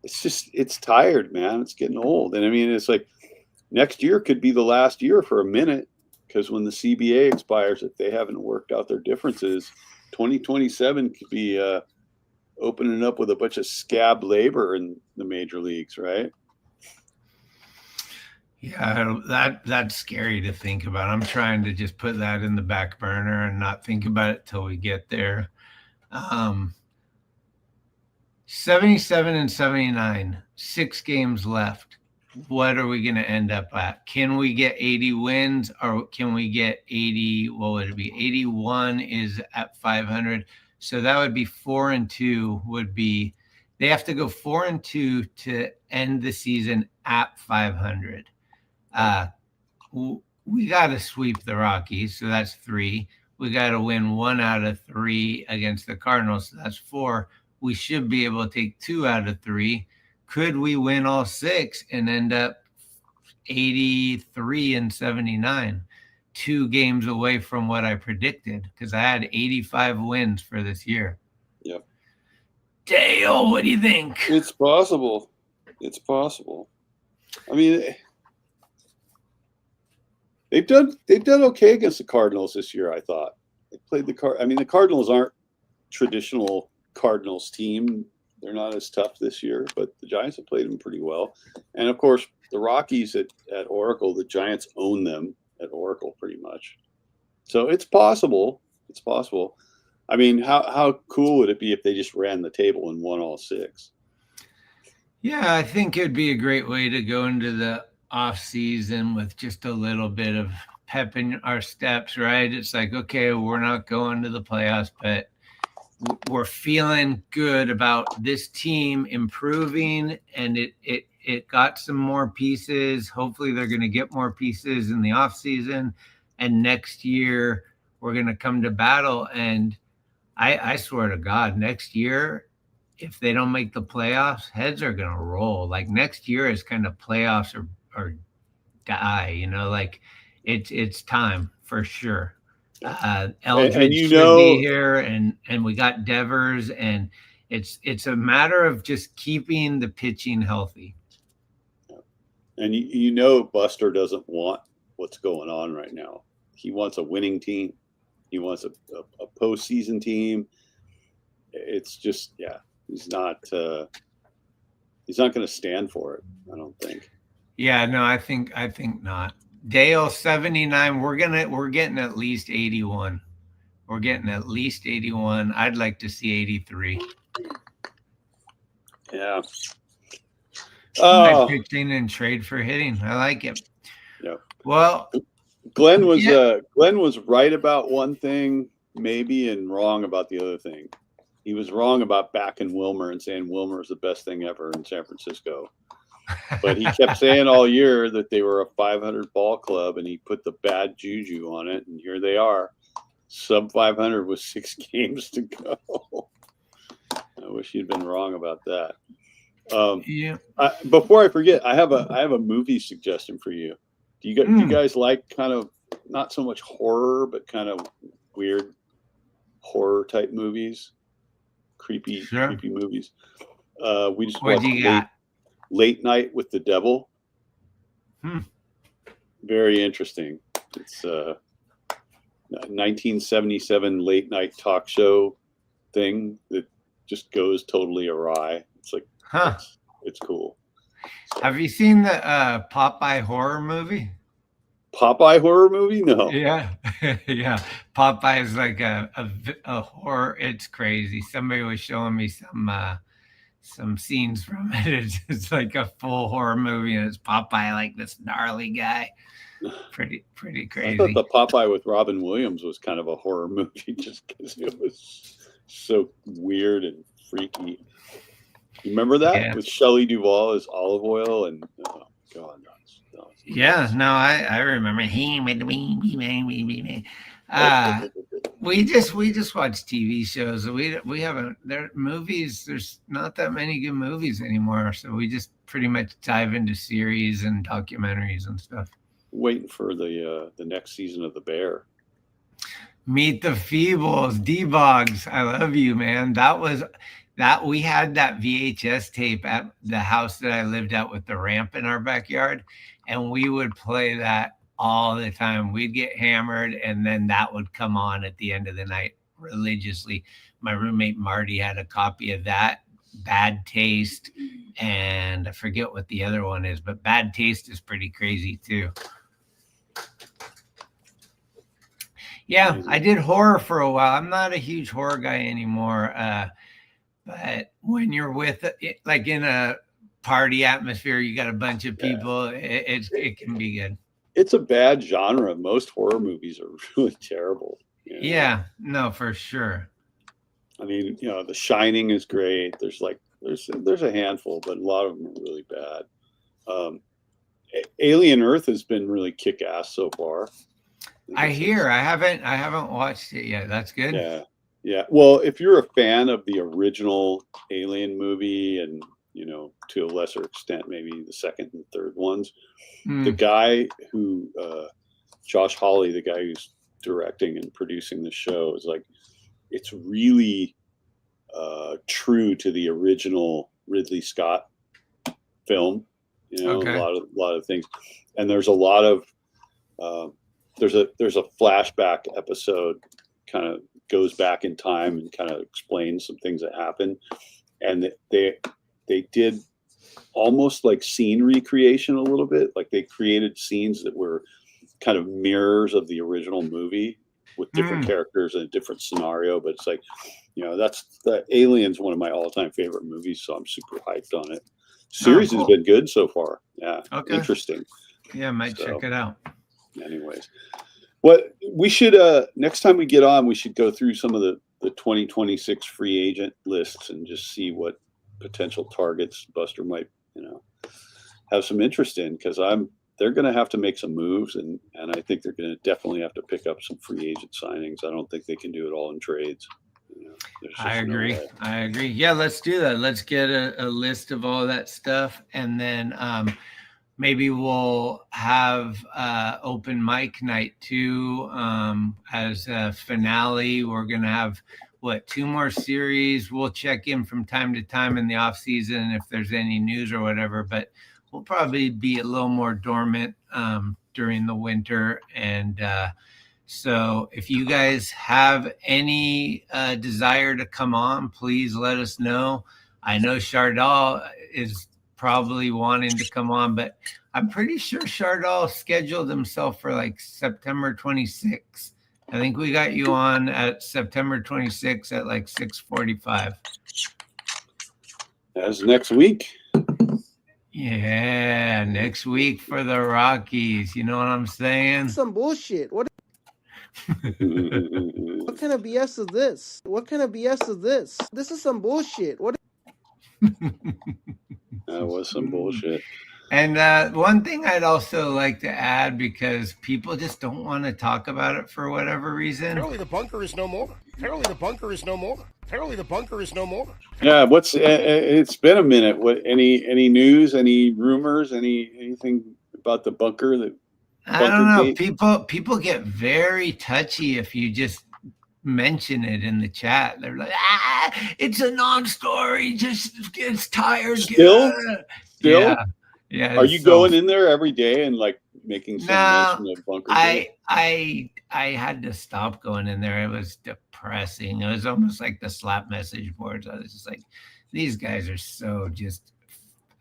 it's tired, man. It's getting old. And I mean, it's next year could be the last year for a minute, because when the CBA expires, if they haven't worked out their differences, 2027 could be opening up with a bunch of scab labor in the major leagues, right? Yeah, that's scary to think about. I'm trying to just put that in the back burner and not think about it till we get there. 77 and 79, 6 games left. What are we going to end up at? Can we get 80 wins, or can we get 80? What would it be? 81 is at 500. So that would be 4-2 would be, they have to go 4-2 to end the season at 500. We got to sweep the Rockies, so that's 3. We got to win 1 out of 3 against the Cardinals, so that's 4. We should be able to take 2 out of 3. Could we win all 6 and end up 83 and 79? 2 games away from what I predicted, because I had 85 wins for this year. Yep. Dale, what do you think? It's possible. I mean, they've done okay against the Cardinals this year, I thought. They played the Cardinals aren't traditional Cardinals team. They're not as tough this year, but the Giants have played them pretty well. And of course, the Rockies at Oracle, the Giants own them at Oracle pretty much. So it's possible. I mean, how cool would it be if they just ran the table and won all 6? Yeah, I think it'd be a great way to go into the off season with just a little bit of pep in our steps, right? It's like, okay, we're not going to the playoffs, but we're feeling good about this team improving, and it got some more pieces. Hopefully they're going to get more pieces in the off season, and next year we're going to come to battle. And I swear to God, next year, if they don't make the playoffs, heads are going to roll. Like next year is kind of playoffs or die, like it's time for sure. Eldridge should be here, and we got Devers, and it's a matter of just keeping the pitching healthy. And Buster doesn't want what's going on right now. He wants a winning team. He wants a postseason team. It's just, he's not going to stand for it, I don't think. Yeah, no, I think not. Dale 79. We're getting at least 81. We're getting at least 81. I'd like to see 83. Yeah. Pitching and trade for hitting. I like it. Yeah. Well, Glenn was right about one thing, maybe, and wrong about the other thing. He was wrong about backing Wilmer and saying Wilmer is the best thing ever in San Francisco. But he kept saying all year that they were a 500 ball club, and he put the bad juju on it, and here they are, sub 500 with 6 games to go. I wish he'd been wrong about that. Before I forget, I have a movie suggestion for you. Do you guys like kind of not so much horror, but kind of weird horror type movies, creepy movies? We just watched Late Night with the Devil. Very interesting. It's a 1977 late night talk show thing that just goes totally awry. It's like, it's cool. So. Have you seen the Popeye horror movie? Popeye horror movie? No. Yeah. Yeah. Popeye is like a horror. It's crazy. Somebody was showing me some scenes from it. It's like a full horror movie, and it's Popeye, like this gnarly guy. Pretty crazy. I thought the Popeye with Robin Williams was kind of a horror movie just because it was so weird and freaky. You remember that with Shelley Duvall as Olive Oil and God. Yeah, no, I remember. We just watch TV shows. We haven't movies. There's not that many good movies anymore, so we just pretty much dive into series and documentaries and stuff. Waiting for the next season of The Bear. Meet the Feebles, D-Boggs. I love you, man. That we had that VHS tape at the house that I lived at with the ramp in our backyard, and we would play that all the time. We'd get hammered, and then that would come on at the end of the night religiously. My roommate Marty had a copy of that, Bad Taste, and I forget what the other one is, but Bad Taste is pretty crazy too. Yeah, I did horror for a while. I'm not a huge horror guy anymore. But when you're with like in a party atmosphere, you got a bunch of people, it can be good. It's a bad genre. Most horror movies are really terrible. Yeah, no, for sure. I mean, The Shining is great. There's a handful, but a lot of them are really bad. Alien Earth has been really kick-ass so far. I hear. I haven't watched it yet. That's good. Yeah. Well, if you're a fan of the original Alien movie and, to a lesser extent, maybe the second and third ones, the guy who, Josh Hawley, the guy who's directing and producing the show, is like, it's really true to the original Ridley Scott film, Okay. a lot of things. And there's a lot of, there's a flashback episode kind of goes back in time and kind of explains some things that happened, and they did almost like scene recreation a little bit. Like they created scenes that were kind of mirrors of the original movie with different characters in a different scenario. But it's like, that's the Alien's one of my all-time favorite movies, so I'm super hyped on it. Series cool. has been good so far. Yeah. Okay. Interesting. Yeah, I might check it out. Anyways, what we should next time we get on, we should go through some of the 2026 free agent lists and just see what potential targets Buster might, have some interest in, because they're going to have to make some moves, and I think they're going to definitely have to pick up some free agent signings. I don't think they can do it all in trades. I agree. Yeah, let's do that. Let's get a list of all that stuff, and then maybe we'll have open mic night too as a finale. We're going to have, 2 more series. We'll check in from time to time in the off season if there's any news or whatever, but we'll probably be a little more dormant during the winter. And so if you guys have any desire to come on, please let us know. I know Chardal is probably wanting to come on, but I'm pretty sure Chardal scheduled himself for like September 26th. I think we got you on at September 26th at like 6:45. That's next week. Yeah, next week for the Rockies. You know what I'm saying? Some bullshit. What kind of BS is this? What kind of BS is this? This is some bullshit. What? That was some bullshit. And one thing I'd also like to add, because people just don't want to talk about it for whatever reason. Apparently the bunker is no more. Apparently the bunker is no more. Apparently the bunker is no more. Yeah, it's been a minute. What, any news, any rumors, anything about the bunker? I don't know. People get very touchy if you just mention it in the chat. They're like, it's a non-story. Just gets tired. Still? Yeah. Are you going in there every day and like making some mention of bunker? I had to stop going in there. It was depressing. It was almost like the slap message boards. I was just like, these guys are so just,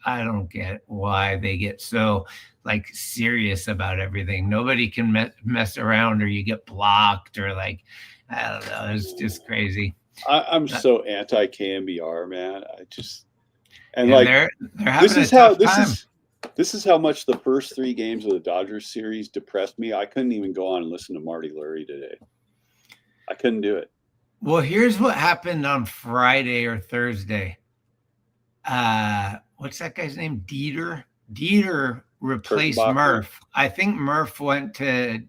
I don't get why they get so like serious about everything. Nobody can mess around, or you get blocked, or like, I don't know. It's just crazy. I'm so anti KMBR, man. They're having a tough time. This is how much the first 3 games of the Dodgers series depressed me. I couldn't even go on and listen to Marty Lurie today. I couldn't do it. Well, here's what happened on Friday or Thursday. What's that guy's name? Dieter replaced Murph. I think Murph went to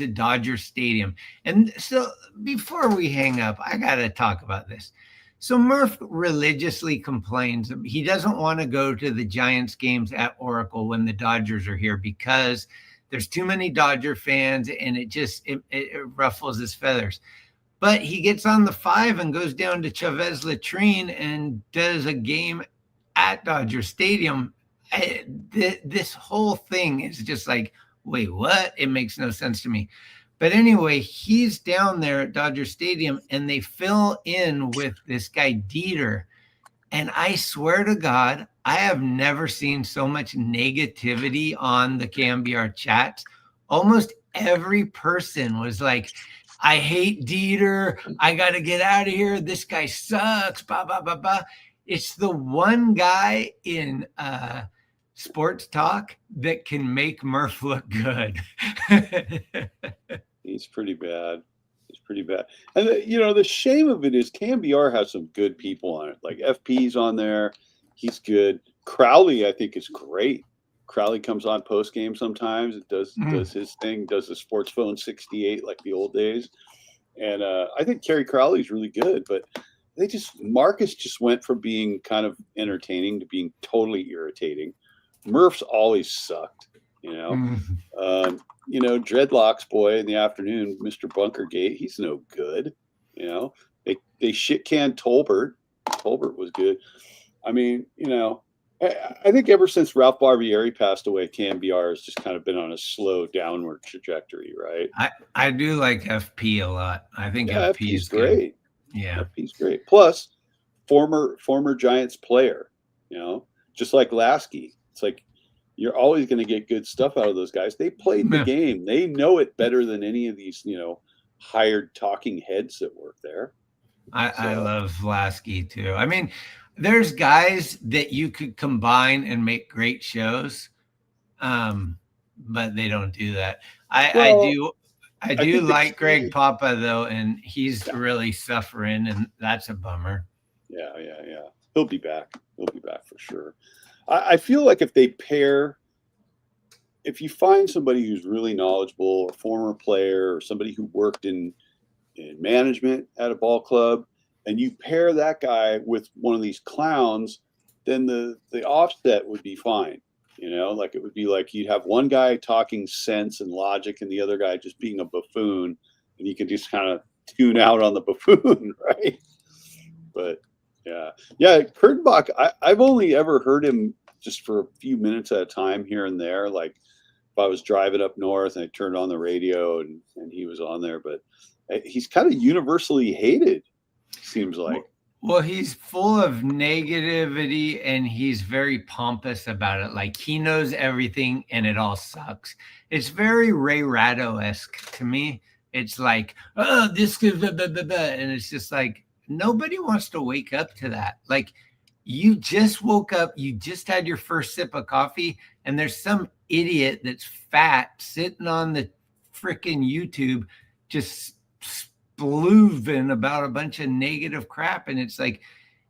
Dodger Stadium. And so before we hang up, I got to talk about this. So Murph religiously complains he doesn't want to go to the Giants games at Oracle when the Dodgers are here because there's too many Dodger fans, and it ruffles his feathers. But he gets on the 5 and goes down to Chavez Latrine and does a game at Dodger Stadium. This whole thing is just like, wait, what? It makes no sense to me. But anyway, he's down there at Dodger Stadium, and they fill in with this guy Dieter. And I swear to God, I have never seen so much negativity on the KMBR chats. Almost every person was like, I hate Dieter. I got to get out of here. This guy sucks. Blah, blah, blah, blah. It's the one guy in sports talk that can make Murph look good. He's pretty bad. And the shame of it is KMBR has some good people on it. Like FP's on there. He's good. Crowley, I think, is great. Crowley comes on post game sometimes. It does his thing, does the Sports Phone 68 like the old days. And I think Kerry Crowley's really good, but Marcus just went from being kind of entertaining to being totally irritating. Murph's always sucked, Dreadlocks boy in the afternoon, Mr. Bunkergate, he's no good. They shit canned Tolbert. Tolbert was good. I mean, I think ever since Ralph Barbieri passed away, KMBR has just kind of been on a slow downward trajectory, right? I do like FP a lot. I think FP is great. Good. Yeah, FP's great. Plus, former Giants player, just like Lasky. It's like you're always going to get good stuff out of those guys. They played the game. They know it better than any of these, hired talking heads that work there. I love Lasky too. I mean, there's guys that you could combine and make great shows, but they don't do that. I do think like Greg Papa though, and he's really suffering, and that's a bummer. Yeah. He'll be back. He'll be back for sure. I feel like if you find somebody who's really knowledgeable, a former player, or somebody who worked in management at a ball club, and you pair that guy with one of these clowns, then the offset would be fine. Like it would be like you'd have one guy talking sense and logic and the other guy just being a buffoon, and you can just kind of tune out on the buffoon, right? But yeah, Kurtenbach, I've only ever heard him just for a few minutes at a time here and there. Like if I was driving up north and I turned on the radio and he was on there, but he's kind of universally hated, seems like. Well, he's full of negativity and he's very pompous about it. Like he knows everything and it all sucks. It's very Ray Ratto-esque to me. It's like, oh, this is blah, blah, blah, blah. And it's just like, nobody wants to wake up to that. Like you just woke up, you just had your first sip of coffee, and there's some idiot that's fat sitting on the freaking YouTube just splooving about a bunch of negative crap. And it's like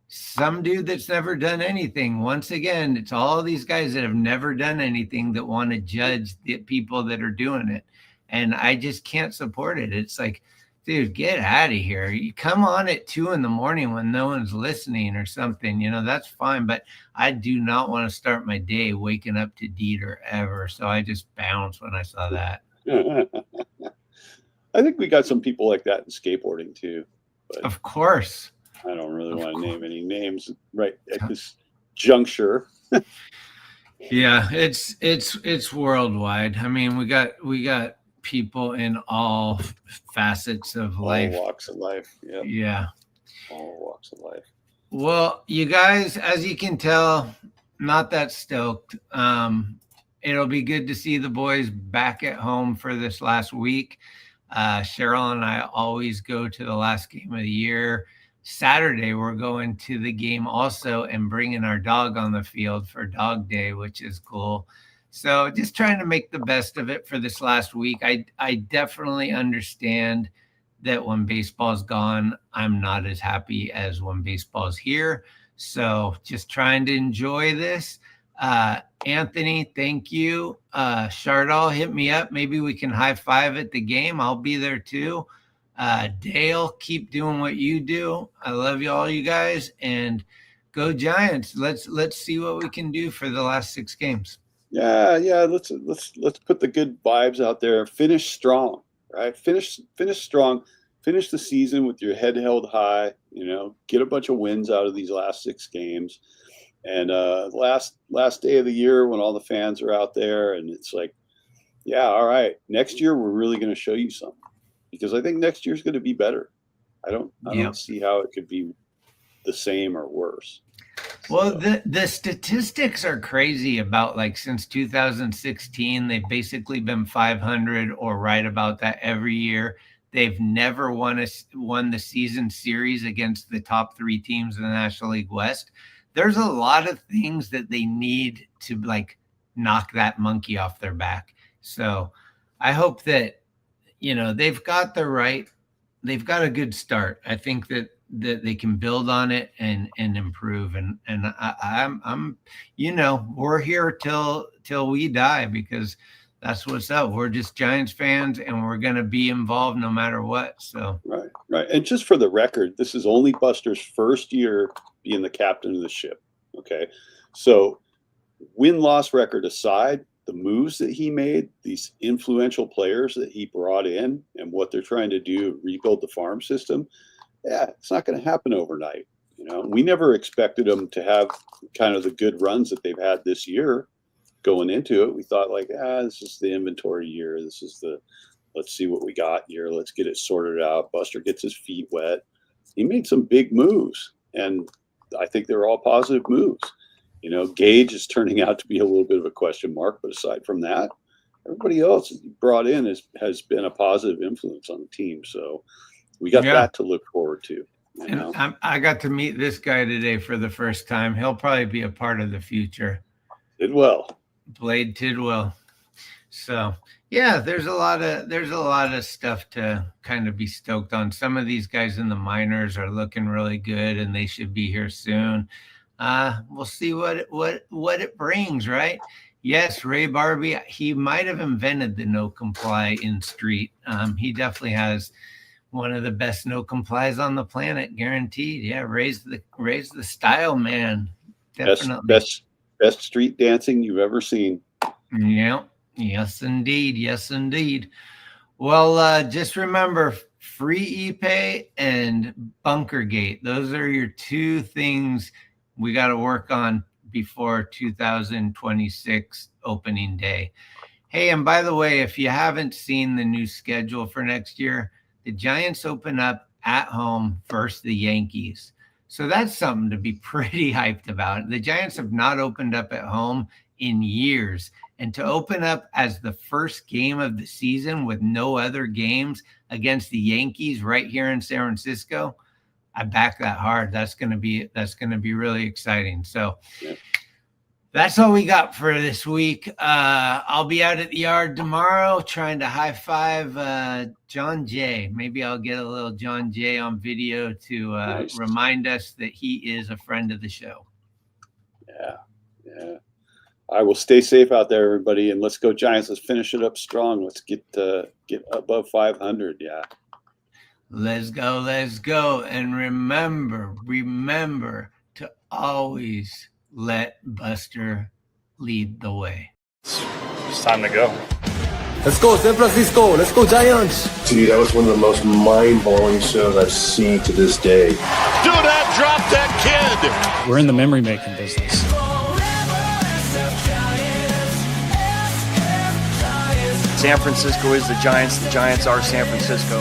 some dude that's never done anything. Once again, it's all these guys that have never done anything that want to judge the people that are doing it. And I just can't support it. It's like, dude, get out of here. You come on at 2 a.m. when no one's listening or something, that's fine. But I do not want to start my day waking up to Dieter ever. So I just bounced when I saw that. I think we got some people like that in skateboarding too. But of course. I don't really want to name any names right at this juncture. Yeah, it's worldwide. I mean, we got people in all facets of life. All walks of life. Yep. Yeah. All walks of life. Well, you guys, as you can tell, not that stoked. It'll be good to see the boys back at home for this last week. Cheryl and I always go to the last game of the year. Saturday, we're going to the game also and bringing our dog on the field for Dog Day, which is cool. So just trying to make the best of it for this last week. I definitely understand that when baseball's gone, I'm not as happy as when baseball's here. So just trying to enjoy this. Anthony, thank you. Shardal, hit me up. Maybe we can high five at the game. I'll be there too. Dale, keep doing what you do. I love you all, you guys, and go Giants. Let's see what we can do for the last 6 games. Yeah. Let's put the good vibes out there. Finish strong, right? Finish strong. Finish the season with your head held high. Get a bunch of wins out of these last 6 games. And last day of the year when all the fans are out there, and it's like, yeah, all right, next year we're really going to show you something, because I think next year's going to be better. I don't see how it could be the same or worse. Well, the statistics are crazy about, like, since 2016, they've basically been 500 or right about that every year. They've never won the season series against the top 3 teams in the National League West. There's a lot of things that they need to, like, knock that monkey off their back. So I hope that, they've got a good start. I think that they can build on it and improve. And I'm we're here till we die, because that's what's up. We're just Giants fans, and we're going to be involved no matter what. So right. And just for the record, this is only Buster's first year being the captain of the ship. Okay, so win-loss record aside, the moves that he made, these influential players that he brought in, and what they're trying to do, rebuild the farm system. Yeah, it's not going to happen overnight. We never expected them to have kind of the good runs that they've had this year. Going into it, we thought like, this is the inventory year. This is let's see what we got here. Let's get it sorted out. Buster gets his feet wet. He made some big moves, and I think they're all positive moves. Gage is turning out to be a little bit of a question mark, but aside from that, everybody else he brought in has been a positive influence on the team. So we got that to look forward to. And I got to meet this guy today for the first time. He'll probably be a part of the future. Tidwell. Blade Tidwell. So yeah, there's a lot of stuff to kind of be stoked on. Some of these guys in the minors are looking really good, and they should be here soon. We'll see what it brings, right? Yes, Ray Barbie, he might have invented the no comply in street. He definitely has one of the best no complies on the planet, guaranteed. Yeah, raise the style, man. Definitely. Best street dancing you've ever seen. Yeah. Yes, indeed. Yes, indeed. Well, just remember, free ePay and bunker gate. Those are your two things we got to work on before 2026 opening day. Hey, and by the way, if you haven't seen the new schedule for next year, the Giants open up at home versus the Yankees. So that's something to be pretty hyped about. The Giants have not opened up at home in years. And to open up as the first game of the season with no other games against the Yankees right here in San Francisco, I back that hard. That's going to be really exciting. So that's all we got for this week. I'll be out at the yard tomorrow trying to high five John Jay. Maybe I'll get a little John Jay on video to remind us that he is a friend of the show. Yeah. I will stay safe out there, everybody, and let's go Giants. Let's finish it up strong. Let's get above 500. Yeah. Let's go. And remember to always let Buster lead the way. It's time to go. Let's go, San Francisco. Let's go, Giants. Dude, that was one of the most mind-blowing shows I've seen to this day. Do that, drop that kid. We're in the memory-making business. San Francisco is the Giants are San Francisco.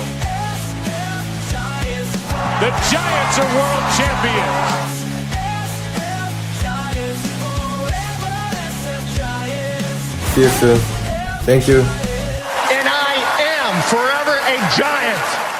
The Giants are world champions. See you soon. Thank you. And I am forever a Giant.